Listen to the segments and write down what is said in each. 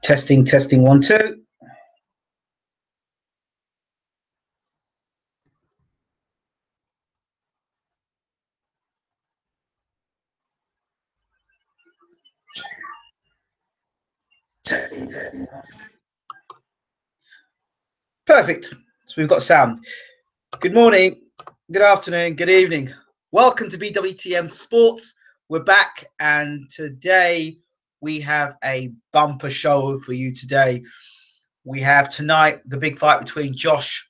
Testing, testing, 1, 2. Perfect. So we've got sound. Good morning, good afternoon, good evening. Welcome to BWTM Sports. We're back, and today we have a bumper show for you today. We have tonight the big fight between Josh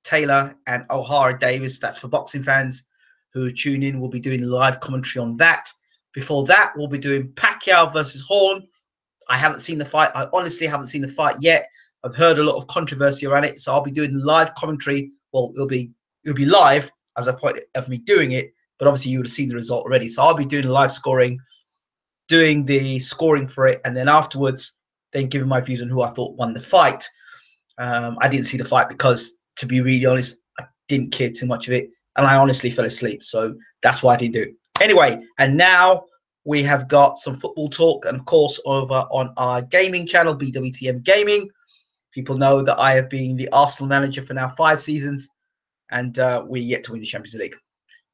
Taylor and O'Hara Davis. That's for boxing fans who tune in. We'll be doing live commentary on that. Before that, we'll be doing Pacquiao versus Horn. I haven't seen the fight. I honestly haven't seen the fight yet. I've heard a lot of controversy around it, so I'll be doing live commentary. Well, it'll be live as a point of me doing it, but obviously you would have seen the result already. So I'll be doing live scoring, doing the scoring for it, and then afterwards, then giving my views on who I thought won the fight. I didn't see the fight because, to be really honest, I didn't care too much of it, and I honestly fell asleep. So that's why I didn't do it. Anyway, and now we have got some football talk, and of course, over on our gaming channel, BWTM Gaming. People know that I have been the Arsenal manager for now 5 seasons, and we're yet to win the Champions League.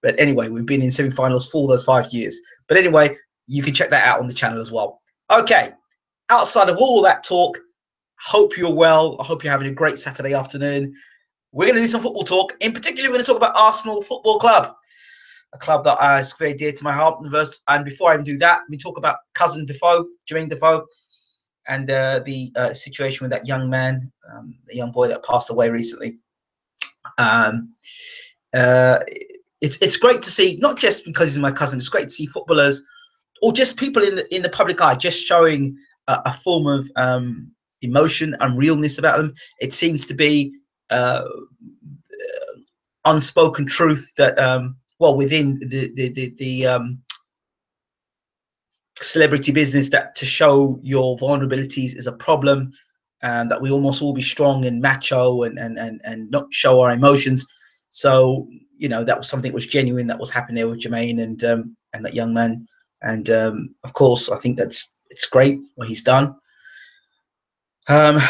But anyway, we've been in semi-finals for those 5 years. But anyway, you can check that out on the channel as well. Okay, outside of all that talk, hope you're well. I hope you're having a great Saturday afternoon. We're going to do some football talk. In particular, we're going to talk about Arsenal Football Club, a club that is very dear to my heart. And before I even do that, we talk about cousin Defoe, Jermaine Defoe, and the situation with that young man, the young boy that passed away recently. It's great to see, not just because he's my cousin. It's great to see footballers or just people in the public eye just showing a form of emotion and realness about them. It seems to be unspoken truth that well, within the celebrity business, that to show your vulnerabilities is a problem, and that we almost all be strong and macho and not show our emotions. So that was something that was genuine that was happening there with Jermaine and that young man. And of course, I think it's great what he's done. Now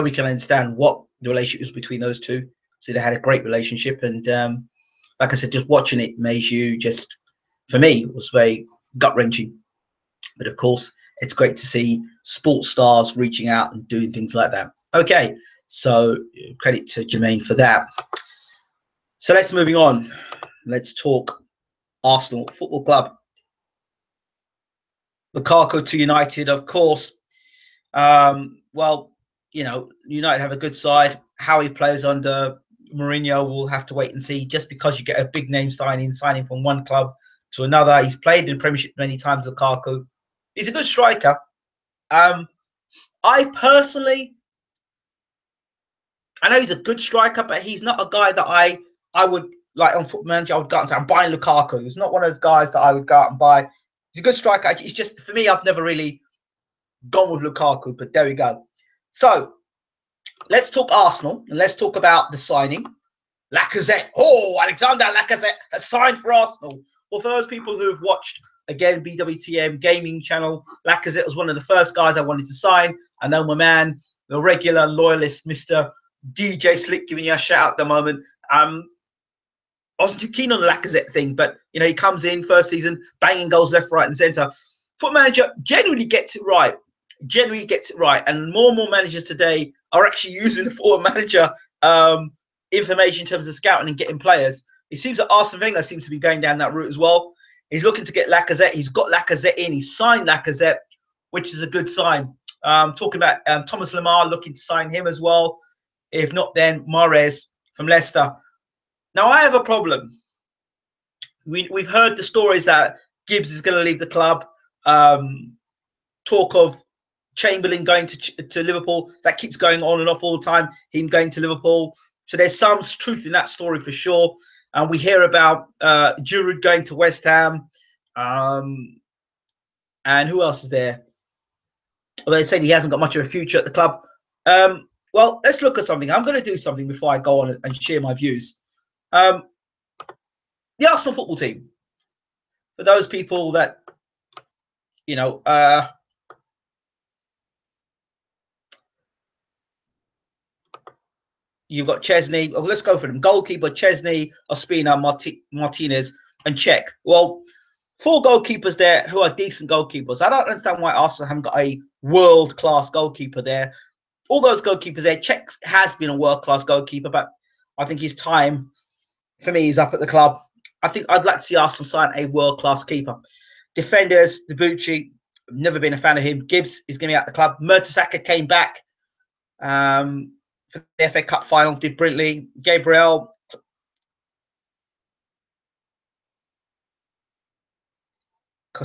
we can understand what the relationship was between those two. So they had a great relationship, and like I said, just watching it made you just, for me, it was very gut-wrenching. But of course, it's great to see sports stars reaching out and doing things like that. Okay, so credit to Jermaine for that. So let's moving on. Let's talk Arsenal Football Club. Lukaku to United, of course. Well, United have a good side. How he plays under Mourinho, we'll have to wait and see. Just because you get a big name signing from one club to another. He's played in Premiership many times, Lukaku. He's a good striker. I personally, I know he's a good striker, but he's not a guy that I would, like on Football Manager, I would go out and say, I'm buying Lukaku. He's not one of those guys that I would go out and buy. He's a good striker. It's just, for me, I've never really gone with Lukaku, but there we go. So let's talk Arsenal, and let's talk about the signing. Lazacette. Oh, Alexander Lazacette has signed for Arsenal. Well, for those people who have watched, again, BWTM Gaming channel, Lacazette was one of the first guys I wanted to sign. I know my man, the regular loyalist, Mr. DJ Slick, giving you a shout out at the moment. I wasn't too keen on the Lacazette thing, but he comes in first season, banging goals left, right, and centre. Foot Manager generally gets it right. Generally gets it right, and more managers today are actually using the Foot Manager information in terms of scouting and getting players. It seems that Arsene Wenger seems to be going down that route as well. He's looking to get Lacazette. He's got Lacazette in. He's signed Lacazette, which is a good sign. Talking about Thomas Lemar, looking to sign him as well. If not, then Mahrez from Leicester. Now, I have a problem. We've heard the stories that Gibbs is going to leave the club. Talk of Chamberlain going to Liverpool. That keeps going on and off all the time. Him going to Liverpool. So there's some truth in that story for sure. And we hear about Giroud going to West Ham. And who else is there? Well, they say he hasn't got much of a future at the club. Well, let's look at something. I'm going to do something before I go on and share my views. The Arsenal football team. For those people that, You've got Chesney. Oh, let's go for them. Goalkeeper, Chesney, Ospina, Martinez, and Czech. Well, 4 goalkeepers there who are decent goalkeepers. I don't understand why Arsenal haven't got a world-class goalkeeper there. All those goalkeepers there. Czech has been a world-class goalkeeper, but I think his time, for me, is up at the club. I think I'd like to see Arsenal sign a world-class keeper. Defenders, Debuchy, never been a fan of him. Gibbs is going to be at the club. Mertesacker came back for the FA Cup final, did brilliantly. Gabriel,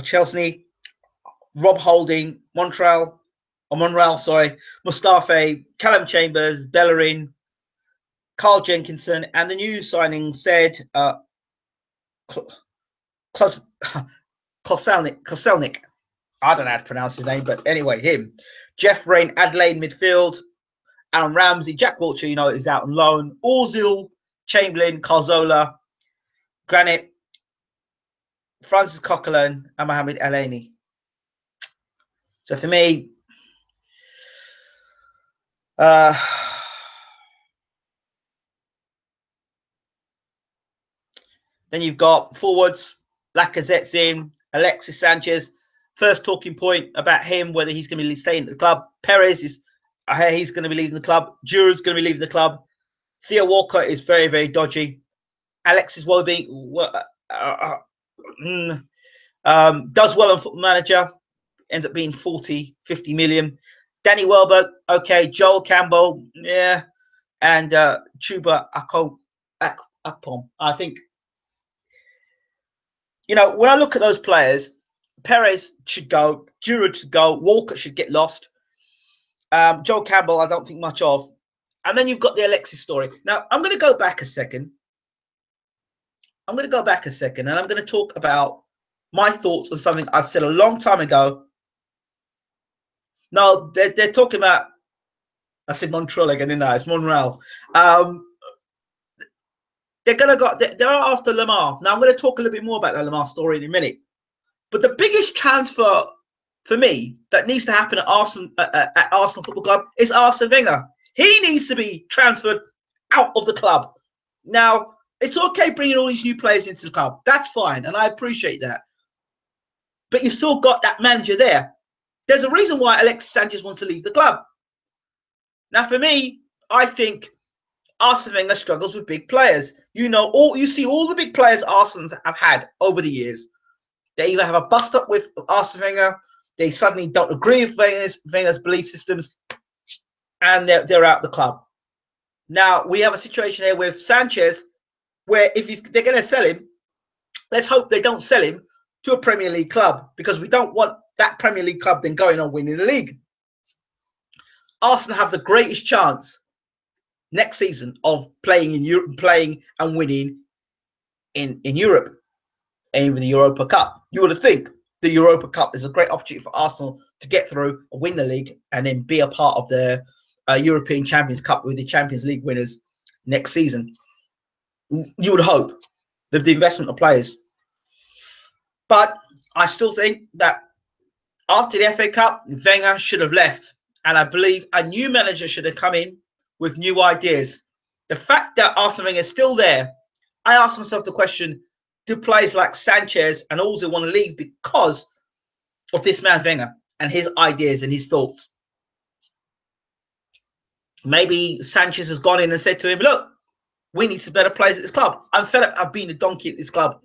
Chelsea, Rob Holding, Monreal, sorry, Mustafi, Callum Chambers, Bellerin, Carl Jenkinson, and the new signing said Koselnik. I don't know how to pronounce his name, but anyway, him. Jeff Rain, Adelaide midfield. Aaron Ramsey, Jack Wilshere, you know, is out on loan. Ozil, Chamberlain, Carzola, Granit, Francis Coquelin, and Mohamed Elneny. So for me, then you've got forwards, Lacazette's in, Alexis Sanchez. First talking point about him, whether he's going to be staying at the club. Perez is, he's going to be leaving the club. Giroud's going to be leaving the club. Theo Walcott is very, very dodgy. Alexis Wobie does well on Football Manager, ends up being 40, 50 million. Danny Welbeck, okay. Joel Campbell, yeah. And Chuba Akpom. I think, you know, when I look at those players, Perez should go, Giroud should go, Walcott should get lost. Joel Campbell, I don't think much of. And then you've got the Alexis story. Now, I'm going to go back a second. And I'm going to talk about my thoughts on something I've said a long time ago. No, they're talking about, I said Montreal again, didn't I? It's Monreal. They're after Lamar. Now, I'm going to talk a little bit more about that Lamar story in a minute. But the biggest transfer for me that needs to happen at Arsenal Football Club is Arsene Wenger. He needs to be transferred out of the club. Now, it's okay bringing all these new players into the club. That's fine, and I appreciate that. But you've still got that manager there. There's a reason why Alexis Sanchez wants to leave the club. Now, for me, I think Arsene Wenger struggles with big players. You see all the big players Arsenal have had over the years. They either have a bust up with Arsene Wenger, they suddenly don't agree with Wenger's belief systems, and they're out the club. Now, we have a situation here with Sanchez, where if they're going to sell him, let's hope they don't sell him to a Premier League club, because we don't want that Premier League club then going on winning the league. Arsenal have the greatest chance next season of playing in Europe, playing and winning in Europe, aiming for the Europa Cup. You would think the Europa Cup is a great opportunity for Arsenal to get through, win the league, and then be a part of the European Champions Cup with the Champions League winners next season. You would hope with the investment of players. But I still think that after the FA Cup, Wenger should have left. And I believe a new manager should have come in with new ideas. The fact that Arsene Wenger is still there, I ask myself the question, do players like Sanchez and Ozil want to leave because of this man Wenger and his ideas and his thoughts? Maybe Sanchez has gone in and said to him, look, we need some better players at this club. I'm fed up of being a donkey at this club.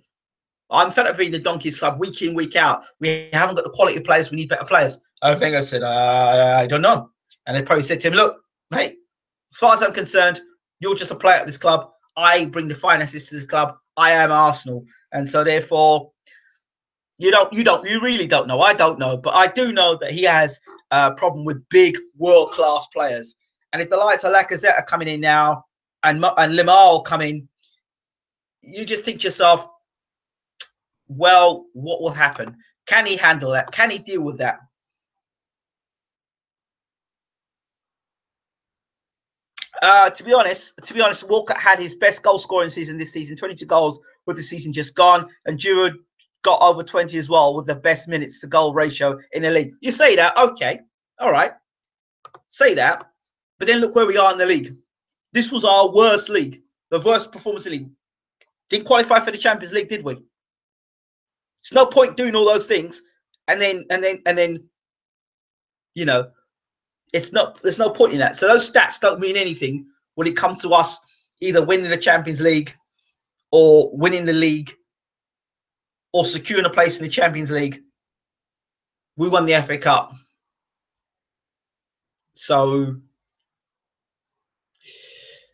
I'm fed up of being the donkey's club week in, week out. We haven't got the quality of players. We need better players. Wenger said, I don't know. And they probably said to him, look, mate, as far as I'm concerned, you're just a player at this club. I bring the finances to the club. I am Arsenal. And so therefore, you really don't know. I don't know. But I do know that he has a problem with big world-class players. And if the likes of Lacazette are coming in now and Lamar coming, you just think to yourself, well, what will happen? Can he handle that? Can he deal with that? To be honest, Walcott had his best goal scoring season this season, 22 goals with the season just gone, and Giroud got over 20 as well with the best minutes to goal ratio in the league. You say that, okay, all right, say that, but then look where we are in the league. This was our worst league, the worst performance in the league. Didn't qualify for the Champions League, did we? It's no point doing all those things, and then, you know, there's no point in that. So those stats don't mean anything when it comes to us either winning the Champions League or winning the league or securing a place in the Champions League. We won the FA Cup. So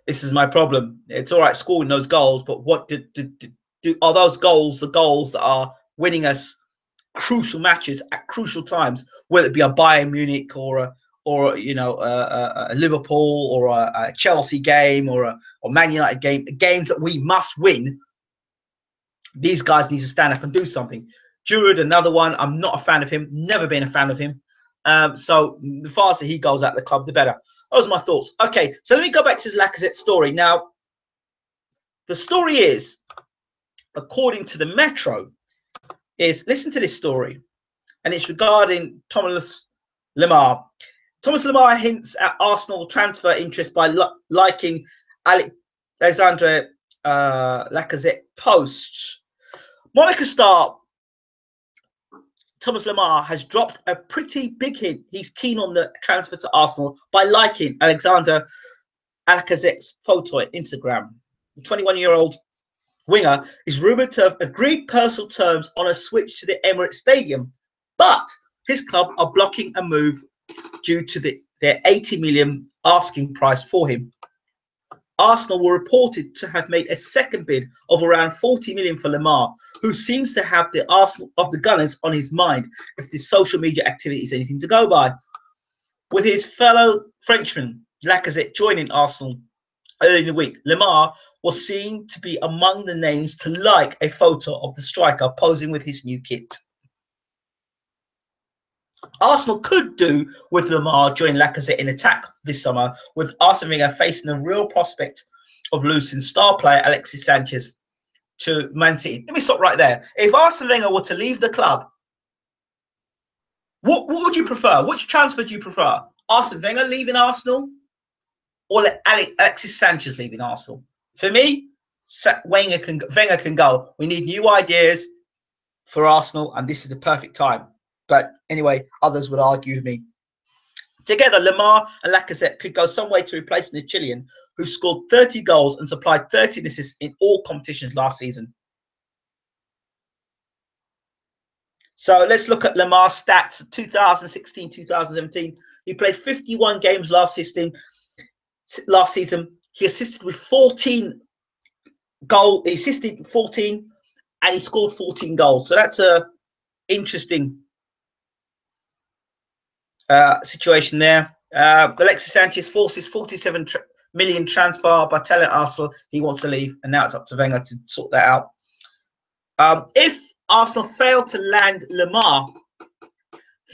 this is my problem. It's all right scoring those goals, but what are those goals the goals that are winning us crucial matches at crucial times, whether it be a Bayern Munich or a Liverpool or a Chelsea game or Man United game, games that we must win. These guys need to stand up and do something. Giroud, another one. I'm not a fan of him. Never been a fan of him. So the faster he goes out of the club, the better. Those are my thoughts. Okay, so let me go back to this Lacazette story. Now, the story is, according to the Metro, is listen to this story, and it's regarding Thomas Lemar. Thomas Lemar hints at Arsenal transfer interest by liking Alexandre Lacazette post. Monaco star Thomas Lemar has dropped a pretty big hint. He's keen on the transfer to Arsenal by liking Alexander Lacazette's photo on Instagram. The 21-year-old winger is rumoured to have agreed personal terms on a switch to the Emirates Stadium, but his club are blocking a move due to their 80 million asking price for him. Arsenal were reported to have made a second bid of around 40 million for Lemar, who seems to have the Arsenal of the Gunners on his mind if this social media activity is anything to go by. With his fellow Frenchman Lacazette joining Arsenal early in the week, Lemar was seen to be among the names to like a photo of the striker posing with his new kit. Arsenal could do with Lemar joining Lacazette in attack this summer, with Arsene Wenger facing the real prospect of losing star player Alexis Sanchez to Man City. Let me stop right there. If Arsene Wenger were to leave the club, what would you prefer? Which transfer do you prefer? Arsene Wenger leaving Arsenal or Alexis Sanchez leaving Arsenal? For me, Wenger can go. We need new ideas for Arsenal, and this is the perfect time. But anyway, others would argue with me. Together, Lemar and Lacazette could go some way to replacing the Chilean, who scored 30 goals and supplied 13 assists in all competitions last season. So let's look at Lemar's stats. 2016-2017, he played 51 games last season. He assisted with 14 goals. He assisted 14, and he scored 14 goals. So that's a interesting situation there. Alexis Sanchez forces 47 million transfer by telling Arsenal he wants to leave, and now it's up to Wenger to sort that out. If Arsenal fail to land Lemar,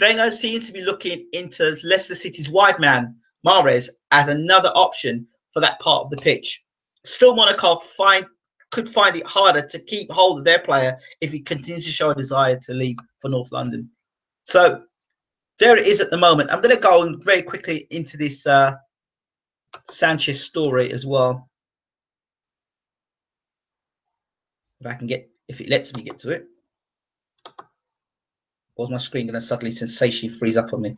Wenger seems to be looking into Leicester City's wide man Mahrez as another option for that part of the pitch. Still, Monaco could find it harder to keep hold of their player if he continues to show a desire to leave for North London. So there it is at the moment. I'm going to go on very quickly into this Sanchez story as well. If it lets me get to it. Or is my screen going to suddenly sensationally freeze up on me?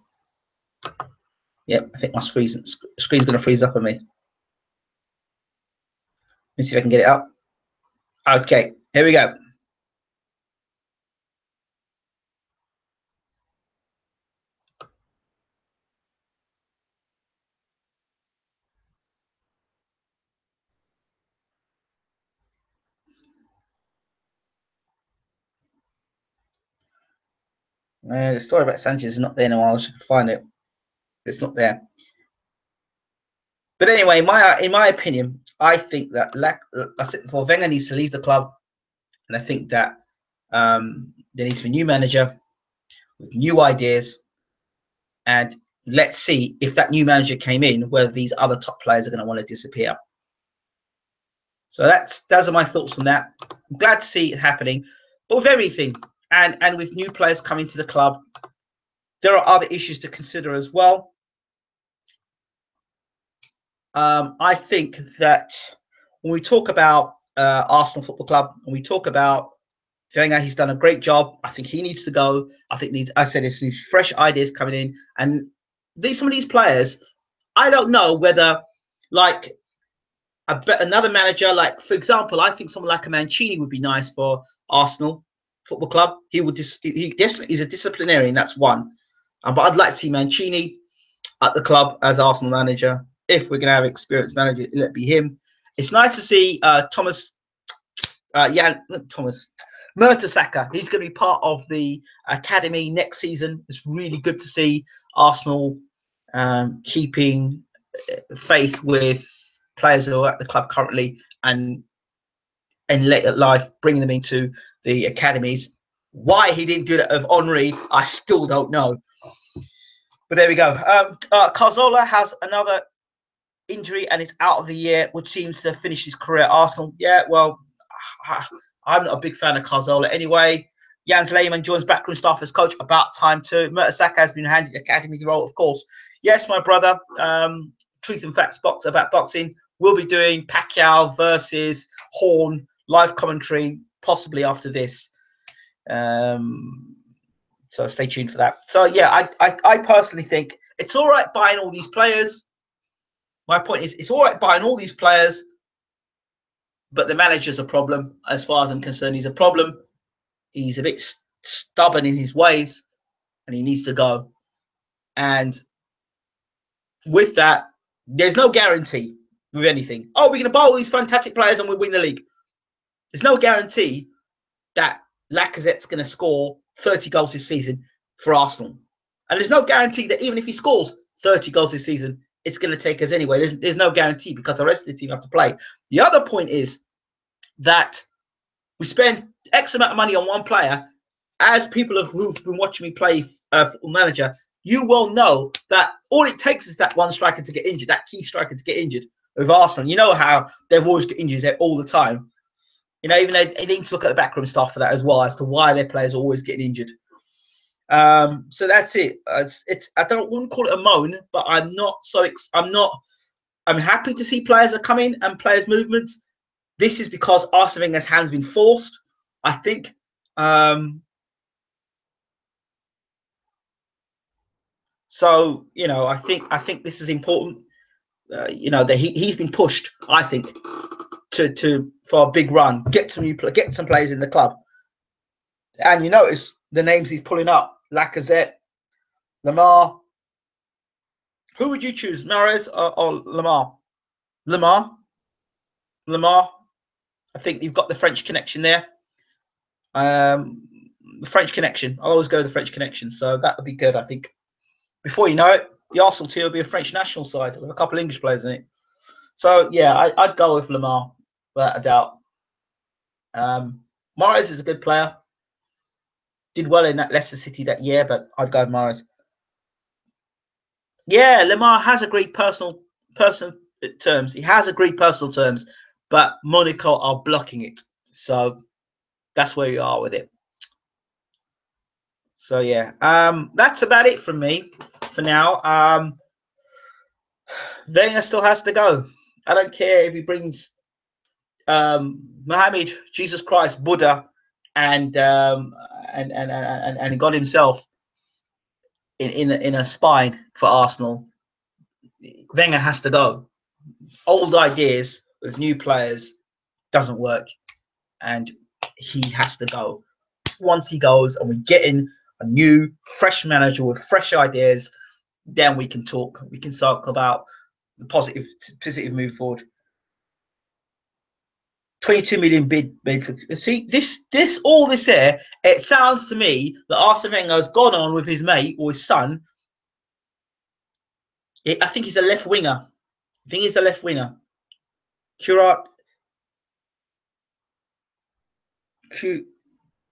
Yep, I think my screen's going to freeze up on me. Let me see if I can get it up. Okay, here we go. The story about Sanchez is not there now. I wish I could find it. It's not there. But anyway, in my opinion, I think that I said before, Wenger needs to leave the club, and I think that there needs to be a new manager with new ideas, and let's see if that new manager came in, whether these other top players are going to want to disappear. So those are my thoughts on that. I'm glad to see it happening, but with everything and with new players coming to the club, there are other issues to consider as well. I think that when we talk about Arsenal Football Club and we talk about Wenger, he's done a great job. I think he needs to go. I think I said it's these fresh ideas coming in, and some of these players, I don't know whether like another manager, like for example, I think someone like a Mancini would be nice for Arsenal Football Club. He would he's a disciplinarian. That's one. But I'd like to see Mancini at the club as Arsenal manager. If we're going to have experienced manager, let it be him. It's nice to see Mertesacker. He's going to be part of the academy next season. It's really good to see Arsenal keeping faith with players who are at the club currently and late at life, bringing them into the academies. Why he didn't do that of Henry, I still don't know. But there we go. Cazorla has another injury and is out of the year, which seems to finish his career at Arsenal. Yeah, well, I'm not a big fan of Cazorla anyway. Jens Lehmann joins backroom staff as coach. About time too. Mertesacker has been handed the academy role, of course. Yes, my brother. Truth and Facts about boxing. We'll be doing Pacquiao versus Horn live commentary, possibly after this. So stay tuned for that. So yeah, I personally think it's all right buying all these players. My point is, it's all right buying all these players, but the manager's a problem. As far as I'm concerned, he's a problem. He's a bit stubborn in his ways, and he needs to go. And with that, there's no guarantee with anything. Oh, we're going to buy all these fantastic players and we'll win the league. There's no guarantee that Lacazette's going to score 30 goals this season for Arsenal. And there's no guarantee that even if he scores 30 goals this season, it's going to take us anyway. There's no guarantee because the rest of the team have to play. The other point is that we spend X amount of money on one player. As people who've been watching me play Football Manager, you will know that all it takes is that one striker to get injured, that key striker to get injured with Arsenal. You know how they've always got injuries there all the time. You know, even they need to look at the backroom staff for that as well, as to why their players are always getting injured. So that's it. I wouldn't call it a moan, but I'm happy to see players are coming and players' movements. This is because Arsene Wenger's hand's been forced, I think. So you know, I think this is important. You know, that he's been pushed, I think, for a big run, get some players in the club. And you notice the names he's pulling up: Lacazette, Lamar. Who would you choose, Mahrez or Lamar? Lamar. I think you've got the French connection there. The French connection. I'll always go with the French connection. So that would be good, I think. Before you know it, the Arsenal team will be a French national side with a couple of English players in it. So yeah, I'd go with Lamar, without a doubt. Mahrez is a good player. Did well in that Leicester City that year, but I'd go with Mahrez. Yeah, Lamar has agreed personal terms. He has agreed personal terms, but Monaco are blocking it. So that's where we are with it. So yeah, that's about it from me for now. Wenger still has to go. I don't care if he brings Muhammad, Jesus Christ, Buddha, and God himself in a spine for Arsenal. Wenger has to go. Old ideas with new players doesn't work, and he has to go. Once he goes and we get in a new, fresh manager with fresh ideas, then we can talk. We can talk about the positive move forward. 22 million bid for. See, all this here, it sounds to me that Arsene Wenger has gone on with his mate or his son. I think he's a left winger.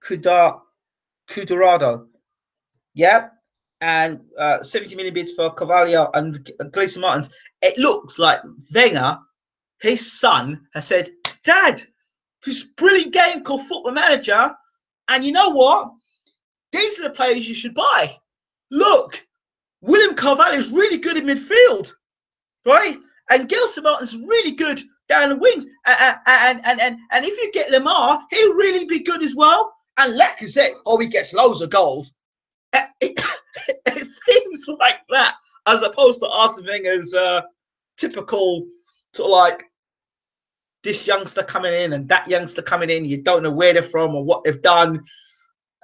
Cuadrado. Yeah. And 70 million bids for Carvalho and Gleison Martins. It looks like Wenger, his son, has said, Dad, this brilliant game called Football Manager, and you know what? These are the players you should buy. Look, William Carvalho is really good in midfield, right? And Gelson Martin's really good down the wings. And if you get Lamar, he'll really be good as well. And Lacazette, he gets loads of goals. It seems like that, as opposed to Arsene Wenger's typical sort of like this youngster coming in and that youngster coming in. You don't know where they're from or what they've done,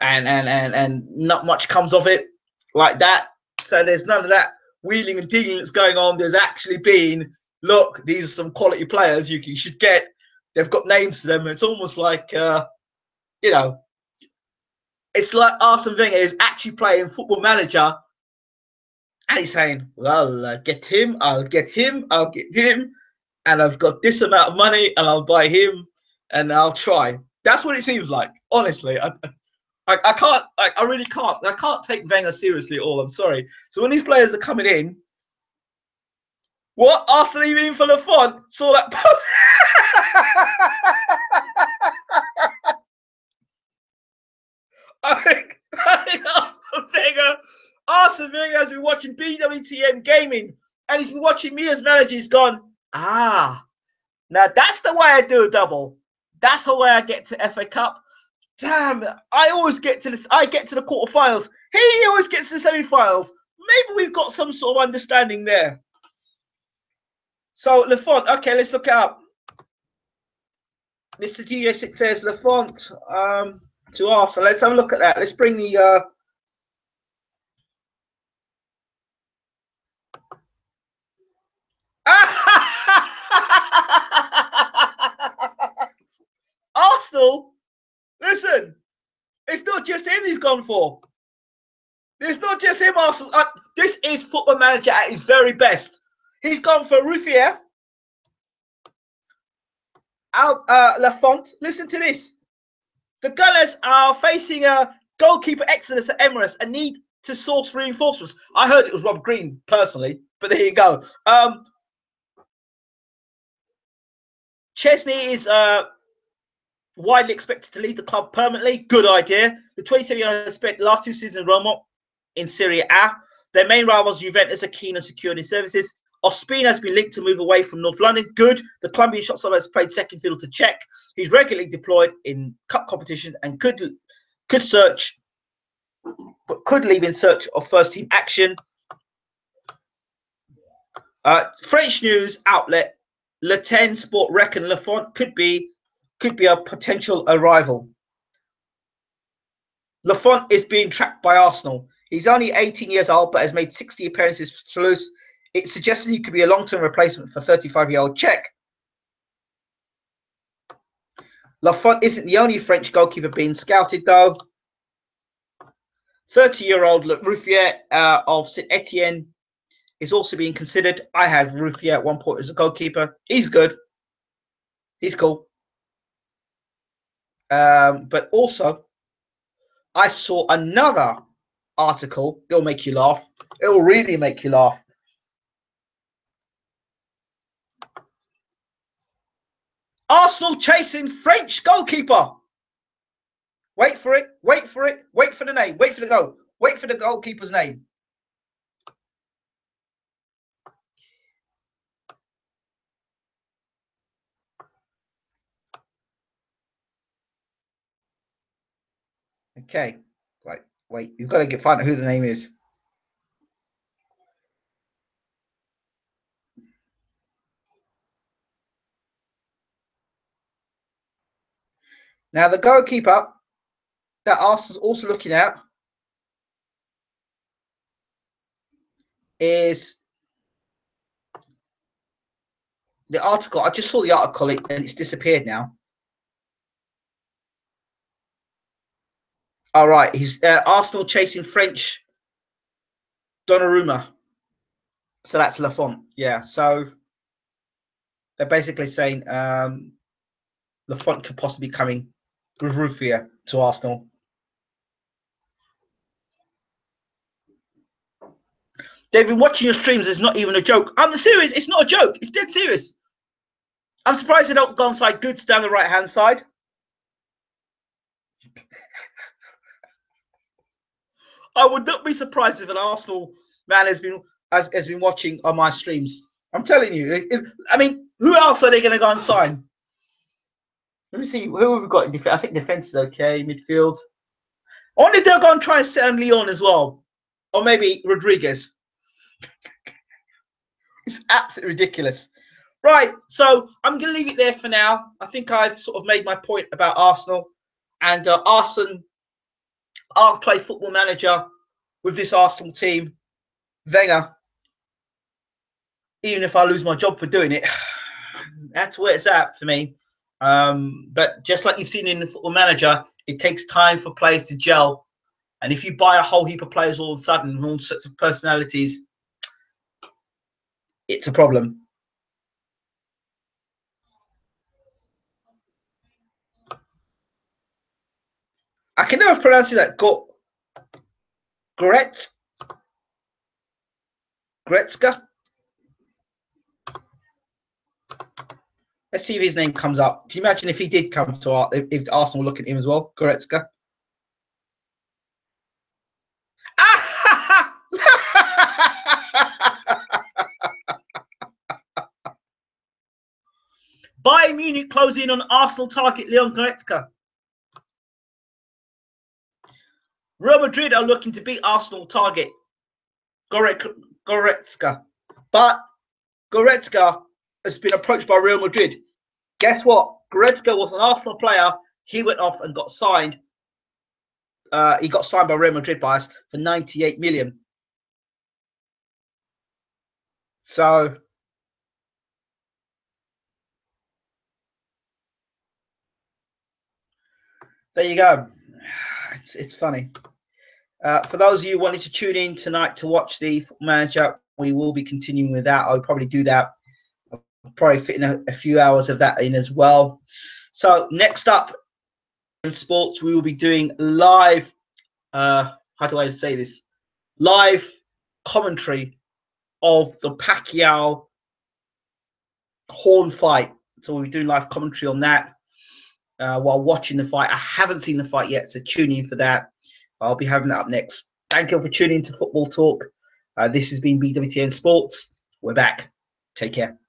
and not much comes of it like that. So there's none of that wheeling and dealing that's going on. There's actually been, look, these are some quality players you should get. They've got names to them. It's almost like, it's like Arsene Wenger is actually playing Football Manager, and he's saying, well, get him, I'll get him, I'll get him, and I've got this amount of money, and I'll buy him, and I'll try. That's what it seems like, honestly. I can't, I really can't. I can't take Wenger seriously at all. I'm sorry. So when these players are coming in, what? Arsenal even in for Lafont? Saw that post. I think Arsene Wenger has been watching BWTM gaming, and he's been watching me as manager. He's gone, now that's the way I do a double. That's the way I get to FA Cup. Damn, I always get to this. I get to the quarterfinals. He always gets to the semi-finals. Maybe we've got some sort of understanding there. So Lafont, okay, let's look it up. Mr. DJ6 says Lafont to Arsenal. Let's have a look at that. Let's bring the Arsenal. Listen, it's not just him he's gone for. It's not just him, Arsenal. This is Football Manager at his very best. He's gone for Ruffier, Lafont. Listen to this. The Gunners are facing a goalkeeper exodus at Emirates and need to source reinforcements. I heard it was Rob Green personally, but there you go. Chesney is widely expected to lead the club permanently. Good idea. The 27-year-old has spent the last 2 seasons in Roma in Serie A. Their main rivals, Juventus, are keen on securing his services. Ospina has been linked to move away from North London. Good. The Colombian shot stopper has played second fiddle to Czech. He's regularly deployed in cup competition and could leave in search of first team action. French news outlet Le Ten Sport reckon Lafont could be a potential arrival. Lafont is being tracked by Arsenal. He's only 18 years old, but has made 60 appearances for Toulouse. It suggests he could be a long-term replacement for 35-year-old Czech. Lafont isn't the only French goalkeeper being scouted, though. 30-year-old Ruffier of St Etienne is also being considered. I had Ruffier at one point as a goalkeeper. He's good. He's cool. But also, I saw another article. It'll make you laugh. It'll really make you laugh. Arsenal chasing French goalkeeper. Wait for it. Wait for it. Wait for the name. Wait for the goalkeeper's name. Okay. Right. Wait. You've got to find out who the name is. Now, the goalkeeper that Arsenal's also looking at is the article. I just saw the article and it's disappeared now. All right. He's Arsenal chasing French Donnarumma. So that's Lafont. Yeah. So they're basically saying Lafont could possibly be coming with Ruffier to Arsenal. They've been watching your streams. It's not even a joke. I'm serious. It's not a joke. It's dead serious. I'm surprised they don't go inside goods down the right-hand side. I would not be surprised if an Arsenal man has been watching on my streams. I'm telling you. I mean, who else are they going to go and sign? Let me see. Who have we got in defense? I think defense is okay. Midfield. I wonder if they'll go and try and set on Leon as well. Or maybe Rodriguez. It's absolutely ridiculous. Right, so I'm going to leave it there for now. I think I've sort of made my point about Arsenal. And Arsenal, I'll play Football Manager with this Arsenal team. Wenger, even if I lose my job for doing it, that's where it's at for me. But just like you've seen in the Football Manager, it takes time for players to gel. And if you buy a whole heap of players all of a sudden, all sorts of personalities, it's a problem. I can never pronounce it that. Goretzka. Let's see if his name comes up. Can you imagine if he did come to if Arsenal look at him as well? Goretzka. Bayern Munich closing on Arsenal target Leon Goretzka. Real Madrid are looking to beat Arsenal target Goretzka. But Goretzka has been approached by Real Madrid. Guess what? Goretzka was an Arsenal player. He went off and got signed. He got signed by Real Madrid by us for 98 million. So there you go. It's funny. For those of you who wanted to tune in tonight to watch the Football Manager, we will be continuing with that. I'll probably do that. I'll probably fit in a few hours of that in as well. So next up in sports, we will be doing live, how do I say this? Live commentary of the Pacquiao Horn fight. So we'll be doing live commentary on that while watching the fight. I haven't seen the fight yet, so tune in for that. I'll be having that up next. Thank you for tuning in to Football Talk. This has been BWTM Sports. We're back. Take care.